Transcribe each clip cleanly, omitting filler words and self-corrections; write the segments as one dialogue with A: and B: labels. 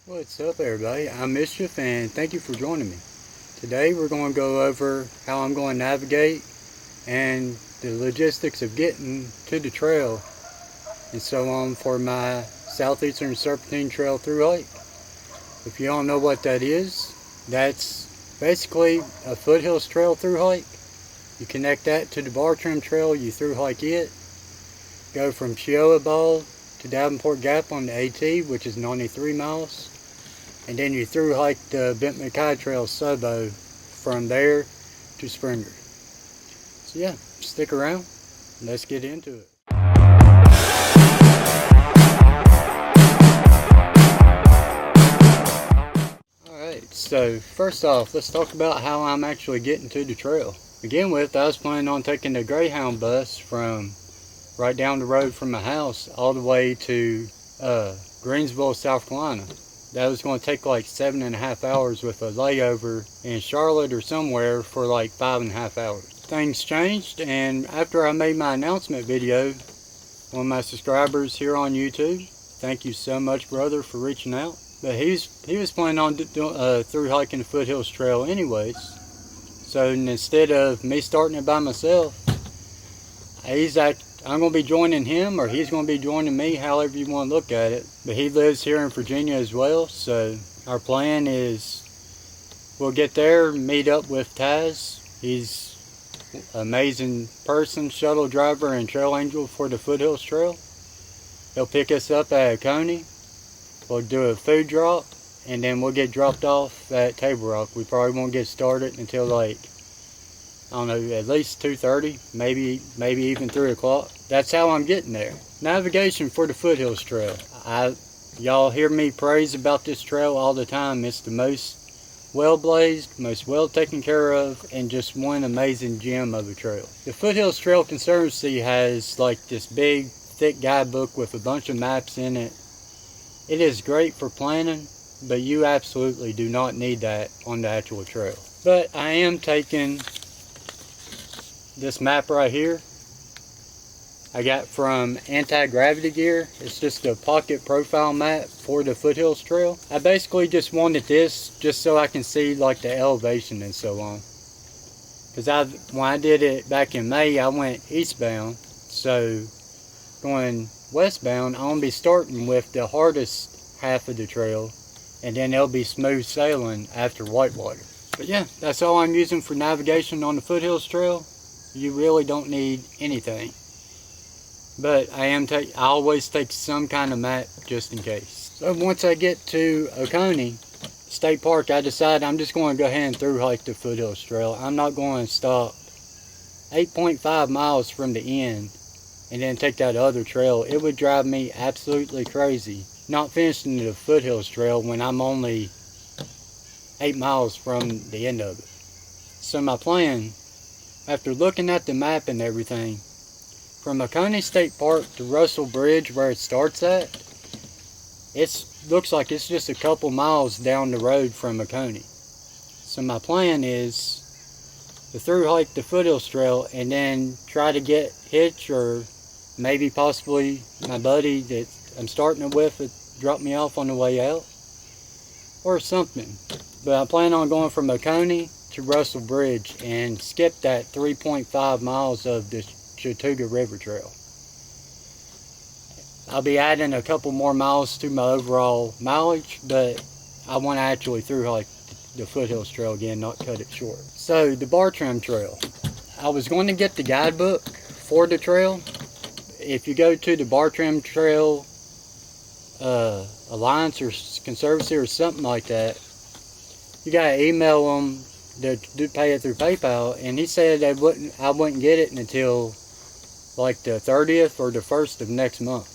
A: What's up everybody, I'm Mischief and thank you for joining me. Today we're going to go over how I'm going to navigate and the logistics of getting to the trail and so on for my Southeastern Serpentine Trail through hike. If you don't know what that is, that's basically a foothills trail through hike. You connect that to the bar trim trail, you through hike it, go from Chioa Ball to Davenport Gap on the AT, which is 93 miles. And then you through hike the Bent McKay Trail subo from there to Springer. So yeah, stick around. Let's get into it. Alright, so first off, let's talk about how I'm actually getting to the trail. To begin with, I was planning on taking the Greyhound bus from right down the road from my house all the way to Greensville, South Carolina. That was going to take like 7.5 hours with a layover in Charlotte or somewhere for like 5.5 hours. Things changed, and after I made my announcement video, one of my subscribers here on YouTube, thank you so much brother for reaching out, but he was planning on through hiking the foothills trail anyways. So instead of me starting it by myself, I'm going to be joining him, or he's going to be joining me, however you want to look at it. But he lives here in Virginia as well, so our plan is we'll get there, meet up with Taz. He's an amazing person, shuttle driver and trail angel for the foothills trail. He'll pick us up at Coney. We'll do a food drop, and then we'll get dropped off at Table Rock. We probably won't get started until like, I don't know, at least 2:30, maybe even 3 o'clock. That's how I'm getting there. Navigation for the foothills trail. Y'all hear me praise about this trail all the time. It's the most well blazed, most well taken care of, and just one amazing gem of a trail. The Foothills Trail Conservancy has like this big thick guidebook with a bunch of maps in it. It is great for planning, but you absolutely do not need that on the actual trail. But I am taking this map right here. I got from Anti-Gravity Gear. It's just a pocket profile map for the foothills trail. I basically just wanted this just so I can see like the elevation and so on. Because when I did it back in May, I went eastbound. So going westbound, I'm going to be starting with the hardest half of the trail, and then it'll be smooth sailing after Whitewater. But yeah, that's all I'm using for navigation on the foothills trail. You really don't need anything. But I always take some kind of map just in case. So once I get to Oconee State Park, I decide I'm just going to go ahead and through hike the foothills trail. I'm not going to stop 8.5 miles from the end and then take that other trail. It would drive me absolutely crazy not finishing the foothills trail when I'm only 8 miles from the end of it. So my plan, after looking at the map and everything, from Oconee State Park to Russell Bridge where it starts at, it looks like it's just a couple miles down the road from Oconee. So my plan is to through hike the foothills trail and then try to get Hitch or maybe possibly my buddy that I'm starting it with drop me off on the way out or something. But I plan on going from Oconee to Russell Bridge and skip that 3.5 miles of the Chattooga River Trail. I'll be adding a couple more miles to my overall mileage, but I want to actually through hike the foothills trail again, not cut it short. So the bar trim trail, I was going to get the guidebook for the trail. If you go to the bar trim trail Alliance or Conservancy or something like that, you gotta email them to pay it through PayPal, and he said I wouldn't get it until like the 30th or the 1st of next month.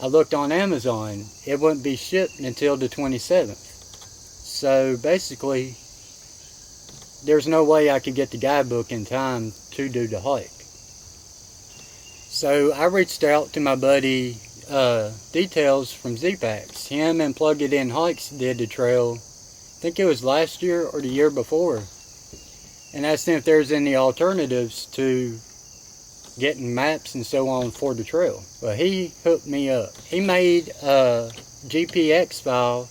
A: I looked on Amazon, it wouldn't be shipped until the 27th. So basically, there's no way I could get the guidebook in time to do the hike. So I reached out to my buddy Details from Z-Packs. Him and Plug It In Hikes did the trail, I think it was last year or the year before, and asked him if there's any alternatives to getting maps and so on for the trail. Well, he hooked me up. He made GPX file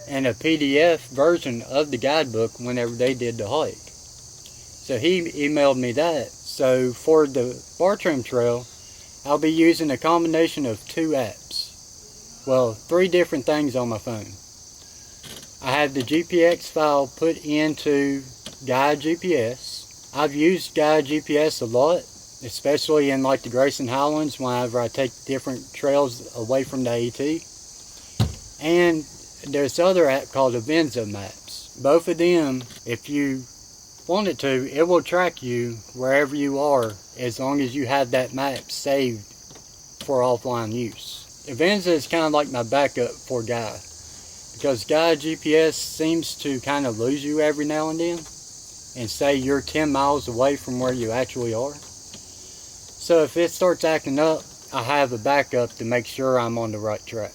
A: and a PDF version of the guidebook whenever they did the hike. So he emailed me that. So for the Bartram Trail, I'll be using a combination of 2 apps. Well, 3 different things on my phone. I have the GPX file put into Guide GPS. I've used Guide GPS a lot, especially in like the Grayson Highlands whenever I take different trails away from the AT. And there's other app called Avenza Maps. Both of them, if you want it to, it will track you wherever you are as long as you have that map saved for offline use. Avenza is kind of like my backup for Guide, because Guide GPS seems to kind of lose you every now and then and say you're 10 miles away from where you actually are. So if it starts acting up, I have a backup to make sure I'm on the right track.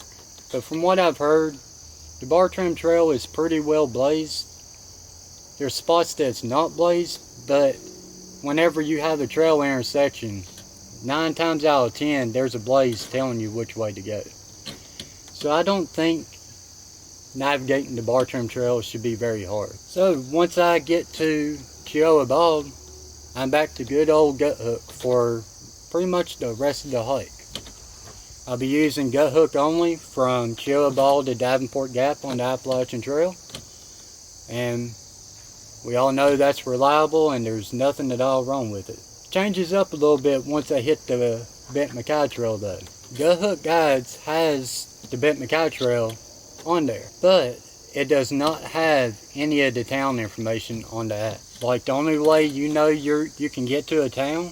A: But from what I've heard, the Bartram Trail is pretty well blazed. There's spots that's not blazed, but whenever you have a trail intersection, 9 times out of 10, there's a blaze telling you which way to go. So I don't think navigating the Bartram Trail should be very hard. So once I get to Chioa Bald, I'm back to good old gut hook for pretty much the rest of the hike. I'll be using gut hook only from Chioa Bald to Davenport Gap on the Appalachian Trail. And we all know that's reliable and there's nothing at all wrong with it. Changes up a little bit once I hit the Bent Mackay Trail though. Gut Hook Guides has the Bent Mackay Trail on there, but it does not have any of the town information on the app. Like the only way you know you can get to a town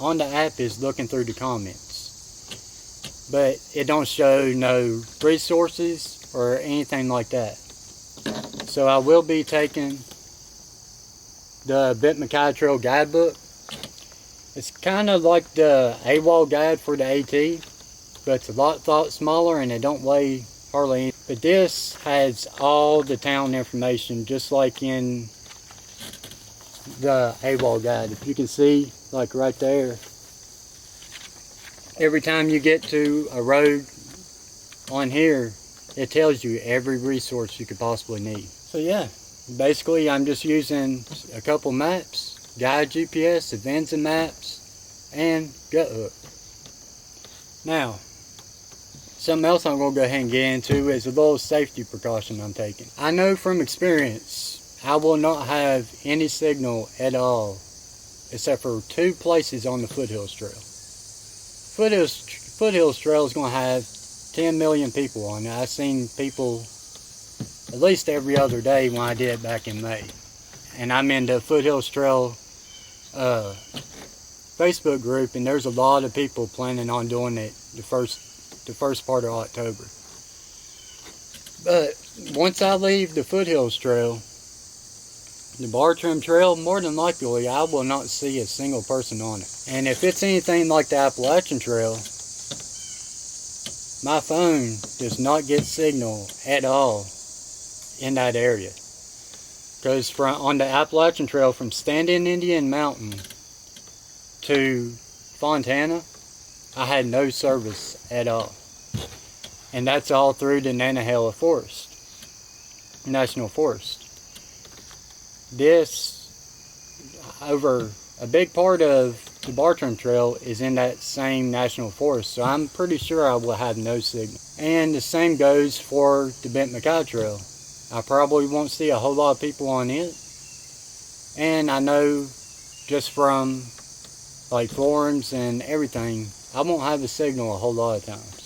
A: on the app is looking through the comments. But it don't show no resources or anything like that. So I will be taking the Bent Mackay Trail guidebook. It's kind of like the AWOL guide for the AT, but it's a lot smaller and it don't weigh hardly anything. But this has all the town information just like in the AWOL guide. If you can see, like right there, every time you get to a road on here, it tells you every resource you could possibly need. So yeah, basically I'm just using a couple maps, Guide GPS, Avenza Maps, and Gut Hook. Now, something else I'm going to go ahead and get into is a little safety precaution I'm taking. I know from experience, I will not have any signal at all, except for 2 places on the Foothills Trail. Foothills Trail is going to have 10 million people on it. I've seen people at least every other day when I did it back in May. And I'm in the Foothills Trail Facebook group, and there's a lot of people planning on doing it the first part of October. But once I leave the Foothills Trail, the Bartram Trail, more than likely I will not see a single person on it. And if it's anything like the Appalachian Trail, my phone does not get signal at all in that area. Because on the Appalachian Trail from Standing Indian Mountain to Fontana, I had no service at all. And that's all through the Nantahala Forest, National Forest. Over a big part of the Bartram Trail is in that same National Forest, so I'm pretty sure I will have no signal. And the same goes for the Bent Mackay Trail. I probably won't see a whole lot of people on it. And I know just from like forums and everything, I won't have a signal a whole lot of times.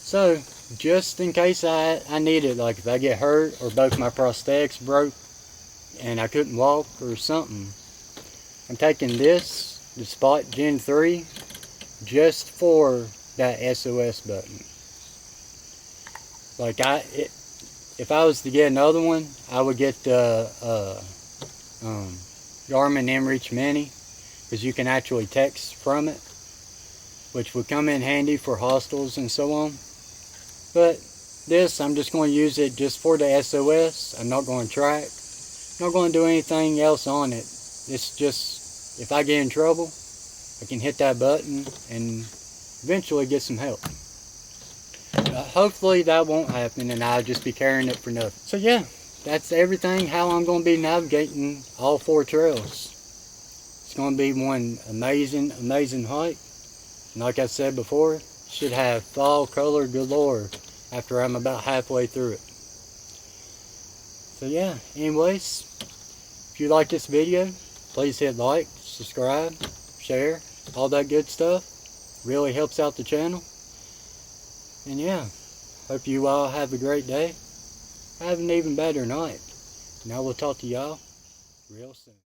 A: So, just in case I need it, like if I get hurt or both my prosthetics broke and I couldn't walk or something, I'm taking this, the Spot Gen 3, just for that SOS button. Like if I was to get another one, I would get the Garmin inReach Mini, because you can actually text from it, which would come in handy for hostels and so on. But this, I'm just going to use it just for the SOS. I'm not going to track. I'm not going to do anything else on it. It's just, if I get in trouble, I can hit that button and eventually get some help. Hopefully that won't happen and I'll just be carrying it for nothing. So yeah, that's everything how I'm going to be navigating all 4 trails. It's going to be one amazing hike. And like I said before, should have fall color galore after I'm about halfway through it. So yeah, anyways, if you like this video, please hit like, subscribe, share, all that good stuff. Really helps out the channel. And yeah, hope you all have a great day. Have an even better night. And I will talk to y'all real soon.